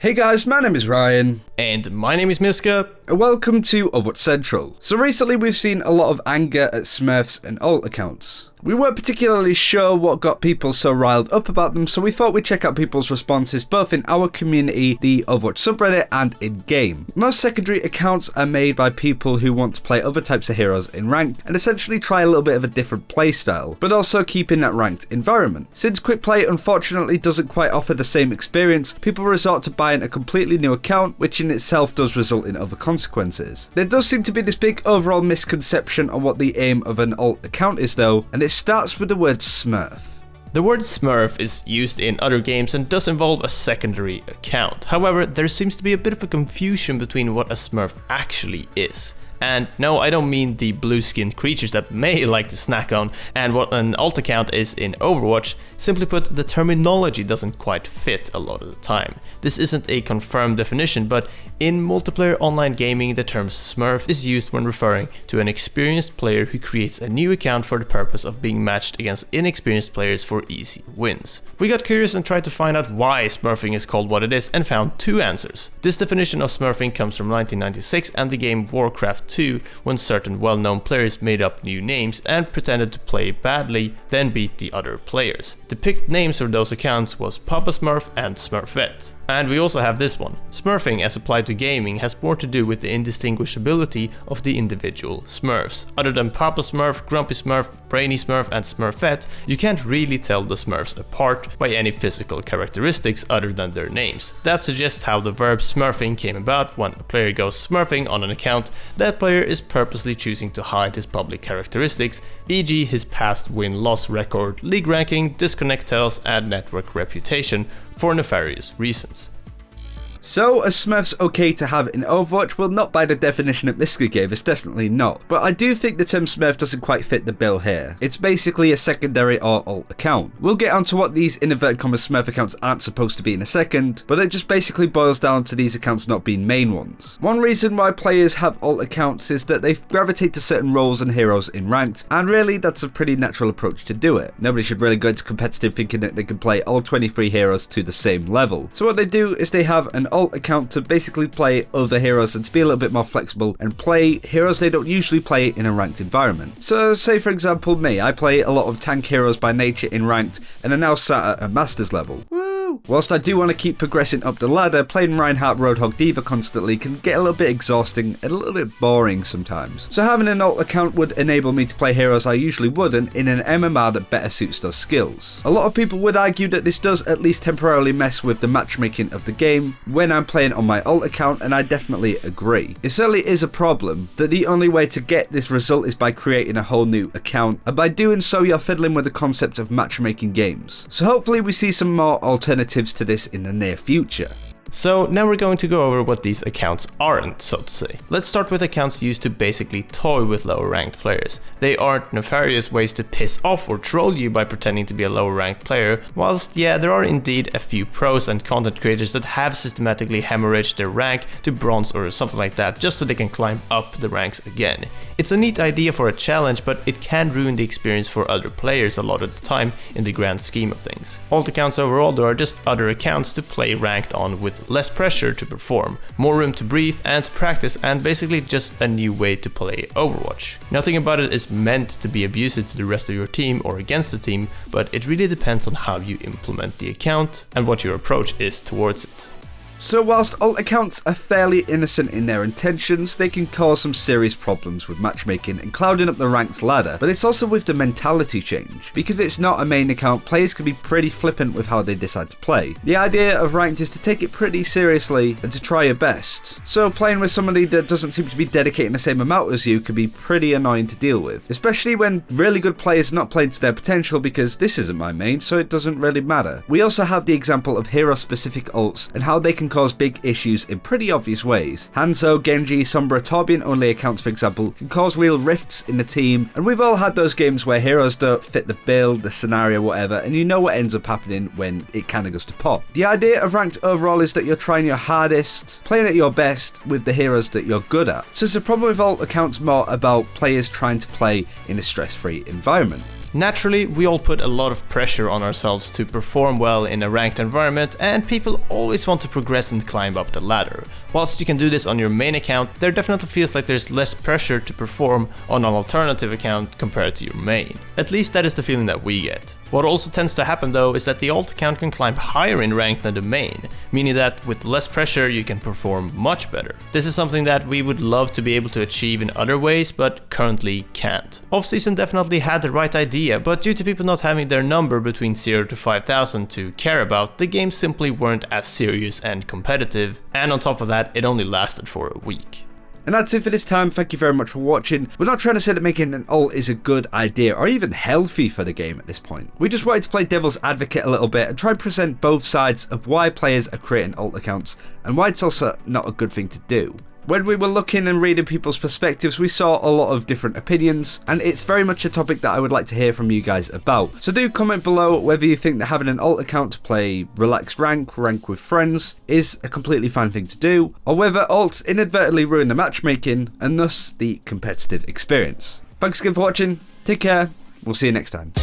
Hey guys, my name is Ryan. And my name is Miska. And welcome to Overwatch Central. So recently we've seen a lot of anger at Smurfs and alt accounts. We weren't particularly sure what got people so riled up about them, so we thought we'd check out people's responses both in our community, the Overwatch subreddit, and in-game. Most secondary accounts are made by people who want to play other types of heroes in ranked and essentially try a little bit of a different playstyle, but also keep in that ranked environment. Since quick play unfortunately doesn't quite offer the same experience, people resort to buying a completely new account, which in itself does result in other consequences. There does seem to be this big overall misconception on what the aim of an alt account is though, and it starts with the word Smurf. The word Smurf is used in other games and does involve a secondary account. However, there seems to be a bit of a confusion between what a Smurf actually is. And no, I don't mean the blue-skinned creatures that may like to snack on, and what an alt account is in Overwatch. Simply put, the terminology doesn't quite fit a lot of the time. This isn't a confirmed definition, but in multiplayer online gaming, the term Smurf is used when referring to an experienced player who creates a new account for the purpose of being matched against inexperienced players for easy wins. We got curious and tried to find out why Smurfing is called what it is and found two answers. This definition of Smurfing comes from 1996 and the game Warcraft 2, when certain well-known players made up new names and pretended to play badly, then beat the other players. The picked names for those accounts was Papa Smurf and Smurfette. And we also have this one. Smurfing as applied to gaming has more to do with the indistinguishability of the individual Smurfs. Other than Papa Smurf, Grumpy Smurf, Brainy Smurf and Smurfette, you can't really tell the Smurfs apart by any physical characteristics other than their names. That suggests how the verb smurfing came about. When a player goes smurfing on an account, that player is purposely choosing to hide his public characteristics, e.g. his past win-loss record, league ranking, disconnect tells and network reputation, for nefarious reasons. So, are Smurfs okay to have in Overwatch? Well, not by the definition that Miska gave, it's definitely not. But I do think the term Smurf doesn't quite fit the bill here. It's basically a secondary or alt account. We'll get onto what these in inverted commas Smurf accounts aren't supposed to be in a second, but it just basically boils down to these accounts not being main ones. One reason why players have alt accounts is that they gravitate to certain roles and heroes in ranked, and really that's a pretty natural approach to do it. Nobody should really go into competitive thinking that they can play all 23 heroes to the same level. So what they do is they have an alt account to basically play other heroes and to be a little bit more flexible and play heroes they don't usually play in a ranked environment. So say for example me, I play a lot of tank heroes by nature in ranked and are now sat at a master's level. Whilst I do want to keep progressing up the ladder, playing Reinhardt Roadhog Diva constantly can get a little bit exhausting and a little bit boring sometimes. So having an alt account would enable me to play heroes I usually wouldn't in an MMR that better suits those skills. A lot of people would argue that this does at least temporarily mess with the matchmaking of the game when I'm playing on my alt account, and I definitely agree. It certainly is a problem that the only way to get this result is by creating a whole new account, and by doing so you're fiddling with the concept of matchmaking games. So hopefully we see some more alternatives to this in the near future. So now we're going to go over what these accounts aren't, so to say. Let's start with accounts used to basically toy with lower ranked players. They aren't nefarious ways to piss off or troll you by pretending to be a lower ranked player, whilst yeah, there are indeed a few pros and content creators that have systematically hemorrhaged their rank to bronze or something like that just so they can climb up the ranks again. It's a neat idea for a challenge, but it can ruin the experience for other players a lot of the time in the grand scheme of things. Alt accounts overall though are just other accounts to play ranked on with less pressure to perform, more room to breathe and to practice, and basically just a new way to play Overwatch. Nothing about it is meant to be abusive to the rest of your team or against the team, but it really depends on how you implement the account and what your approach is towards it. So whilst alt accounts are fairly innocent in their intentions, they can cause some serious problems with matchmaking and clouding up the ranked ladder, but it's also with the mentality change. Because it's not a main account, players can be pretty flippant with how they decide to play. The idea of ranked is to take it pretty seriously and to try your best. So playing with somebody that doesn't seem to be dedicating the same amount as you can be pretty annoying to deal with, especially when really good players are not playing to their potential because this isn't my main, so it doesn't really matter. We also have the example of hero specific alts and how they can cause big issues in pretty obvious ways. Hanzo, Genji, Sombra, Torbjorn only accounts for example can cause real rifts in the team, and we've all had those games where heroes don't fit the build, the scenario, whatever, and you know what ends up happening when it kinda goes to pot. The idea of ranked overall is that you're trying your hardest, playing at your best with the heroes that you're good at. So it's a problem with alt accounts more about players trying to play in a stress-free environment. Naturally, we all put a lot of pressure on ourselves to perform well in a ranked environment, and people always want to progress and climb up the ladder. Whilst you can do this on your main account, there definitely feels like there's less pressure to perform on an alternative account compared to your main. At least that is the feeling that we get. What also tends to happen though is that the alt account can climb higher in rank than the main, meaning that with less pressure you can perform much better. This is something that we would love to be able to achieve in other ways, but currently can't. Offseason definitely had the right idea, but due to people not having their number between 0 to 5,000 to care about, the games simply weren't as serious and competitive, and on top of that, it only lasted for a week. And that's it for this time. Thank you very much for watching. We're not trying to say that making an alt is a good idea or even healthy for the game at this point. We just wanted to play devil's advocate a little bit and try and present both sides of why players are creating alt accounts and why it's also not a good thing to do. When we were looking and reading people's perspectives, we saw a lot of different opinions, and it's very much a topic that I would like to hear from you guys about. So do comment below whether you think that having an alt account to play relaxed rank with friends, is a completely fine thing to do, or whether alts inadvertently ruin the matchmaking and thus the competitive experience. Thanks again for watching, take care, we'll see you next time.